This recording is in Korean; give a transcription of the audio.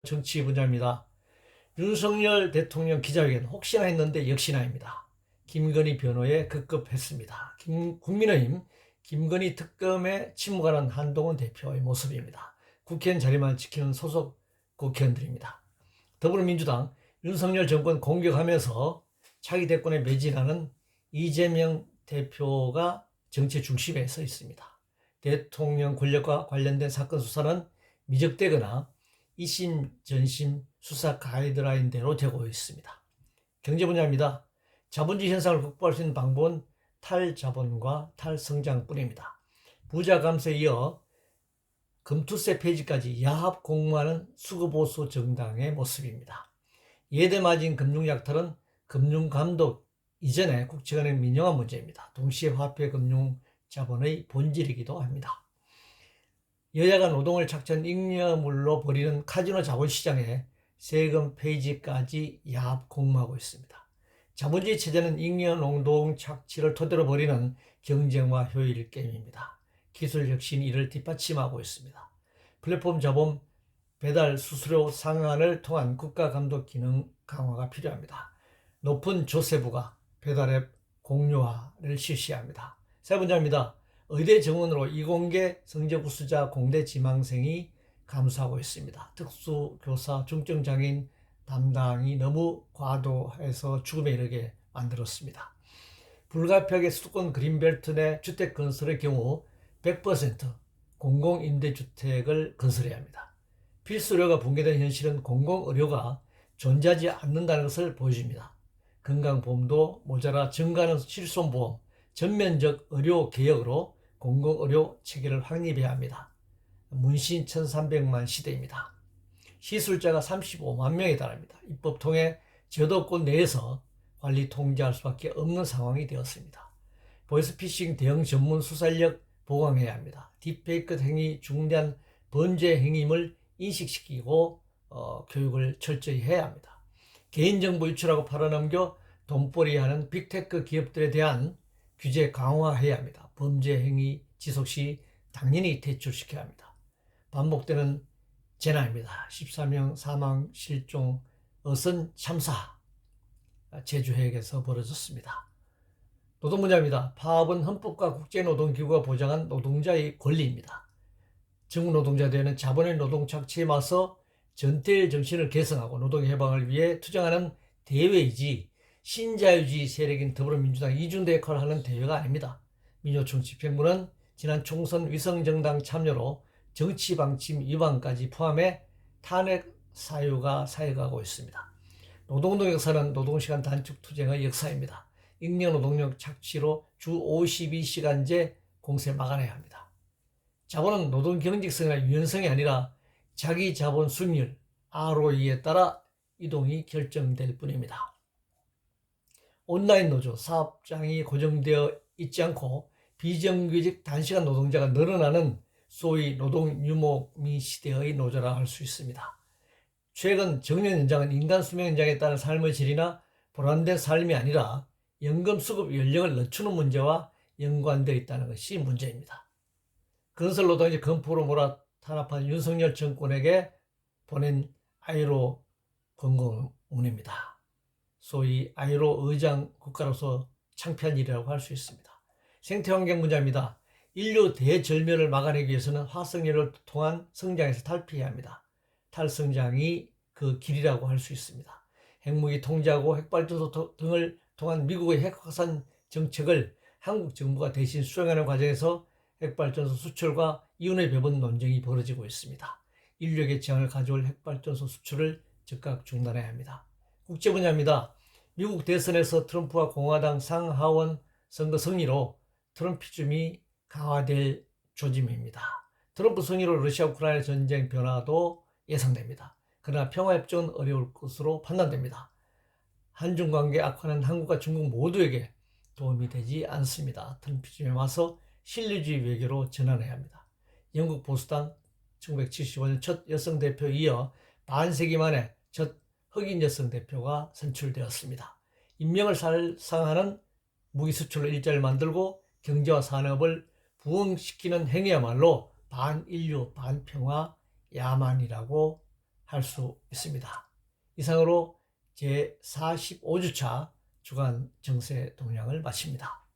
정치 분야입니다. 윤석열 대통령 기자회견 혹시나 했는데 역시나입니다. 김건희 변호에 급급했습니다. 국민의힘 김건희 특검에 침묵하는 한동훈 대표의 모습입니다. 국회의원 자리만 지키는 소속 국회의원들입니다. 더불어민주당 윤석열 정권 공격하면서 차기 대권에 매진하는 이재명 대표가 정치 중심에 서 있습니다. 대통령 권력과 관련된 사건 수사는 미적되거나 이심 전심 수사 가이드라인대로 되고 있습니다. 경제 분야입니다. 자본주의 현상을 극복할 수 있는 방법은 탈자본과 탈성장뿐입니다. 부자 감세에 이어 금투세 폐지까지 야합 공모하는 수구보수 정당의 모습입니다. 예대마진 금융약탈은 금융감독 이전에 국채은행 민영화 문제입니다. 동시에 화폐 금융자본의 본질이기도 합니다. 여야가 노동을 작전 잉여물로 벌이는 카지노 자본시장에 세금 폐지까지 야합 공모하고 있습니다. 자본주의 체제는 잉여노동 착취를 토대로 벌이는 경쟁과 효율 게임입니다. 기술 혁신이 이를 뒷받침하고 있습니다. 플랫폼 자본 배달 수수료 상한을 통한 국가 감독 기능 강화가 필요합니다. 높은 조세부가 배달앱 공유화를 실시합니다. 세 번째입니다. 의대 정원으로 이공계 성적 우수자 공대 지망생이 감소하고 있습니다. 특수교사 중증장애인 담당이 너무 과도해서 죽음에 이르게 만들었습니다. 불가피하게 수도권 그린벨트 내 주택 건설의 경우 100% 공공임대주택을 건설해야 합니다. 필수료가 붕괴된 현실은 공공의료가 존재하지 않는다는 것을 보여줍니다. 건강보험도 모자라 증가하는 실손보험, 전면적 의료개혁으로 공공의료 체계를 확립해야 합니다. 문신 1300만 시대입니다. 시술자가 35만 명에 달합니다. 입법 통해 제도권 내에서 관리 통제할 수밖에 없는 상황이 되었습니다. 보이스피싱 대응 전문 수사인력 보강해야 합니다. 딥페이크 행위 중대한 범죄 행위임을 인식시키고 교육을 철저히 해야 합니다. 개인정보 유출하고 팔아넘겨 돈벌이하는 빅테크 기업들에 대한 규제 강화해야 합니다. 범죄 행위 지속 시 당연히 퇴출시켜야 합니다. 반복되는 재난입니다. 13명 사망, 실종, 어선 참사 제주 해역에서 벌어졌습니다. 노동 분야입니다. 파업은 헌법과 국제노동기구가 보장한 노동자의 권리입니다. 정부 노동자들은 자본의 노동 착취에 맞서 전태일 정신을 개성하고 노동 해방을 위해 투쟁하는 대회이지 신자유주의 세력인 더불어민주당 이중대 역할을 하는 대회가 아닙니다. 민주노총 집행부는 지난 총선 위성정당 참여로 정치방침 위반까지 포함해 탄핵 사유가 사회가고 있습니다. 노동운동 역사는 노동시간 단축 투쟁의 역사입니다. 잉여노동력 착취로 주 52시간제 공세 막아내야 합니다. 자본은 노동 경직성이나 유연성이 아니라 자기 자본 수익률 ROE에 따라 이동이 결정될 뿐입니다. 온라인 노조 사업장이 고정되어 있지 않고 비정규직 단시간 노동자가 늘어나는 소위 노동 유목민 시대의 노조라 할 수 있습니다. 최근 정년 연장은 인간 수명 연장에 따른 삶의 질이나 보람된 삶이 아니라 연금 수급 연령을 늦추는 문제와 연관되어 있다는 것이 문제입니다. 건설 노동이 건포로 몰아 탄압한 윤석열 정권에게 보낸 아이로 권고문입니다. 소위 아이로 의장 국가로서 창피한 일이라고 할 수 있습니다. 생태환경 문제입니다. 인류 대절멸을 막아내기 위해서는 화석연료를 통한 성장에서 탈피해야 합니다. 탈성장이 그 길이라고 할 수 있습니다. 핵무기 통제하고 핵발전소 등을 통한 미국의 핵확산 정책을 한국 정부가 대신 수행하는 과정에서 핵발전소 수출과 이윤의 배분 논쟁이 벌어지고 있습니다. 인류에게 재앙을 가져올 핵발전소 수출을 즉각 중단해야 합니다. 국제 분야입니다. 미국 대선에서 트럼프와 공화당 상하원 선거 승리로 트럼피즘이 강화될 조짐입니다. 트럼프 승리로 러시아 우크라이나 전쟁 변화도 예상됩니다. 그러나 평화협정은 어려울 것으로 판단됩니다. 한중 관계 악화는 한국과 중국 모두에게 도움이 되지 않습니다. 트럼피즘에 와서 신뢰주의 외교로 전환해야 합니다. 영국 보수당 1975년 첫 여성 대표에 이어 반세기 만에 첫 흑인 여성 대표가 선출되었습니다. 인명을 살상하는 무기 수출로 일자리를 만들고 경제와 산업을 부흥시키는 행위야말로 반인류, 반평화, 야만이라고 할 수 있습니다. 이상으로 제 45주차 주간 정세 동향을 마칩니다.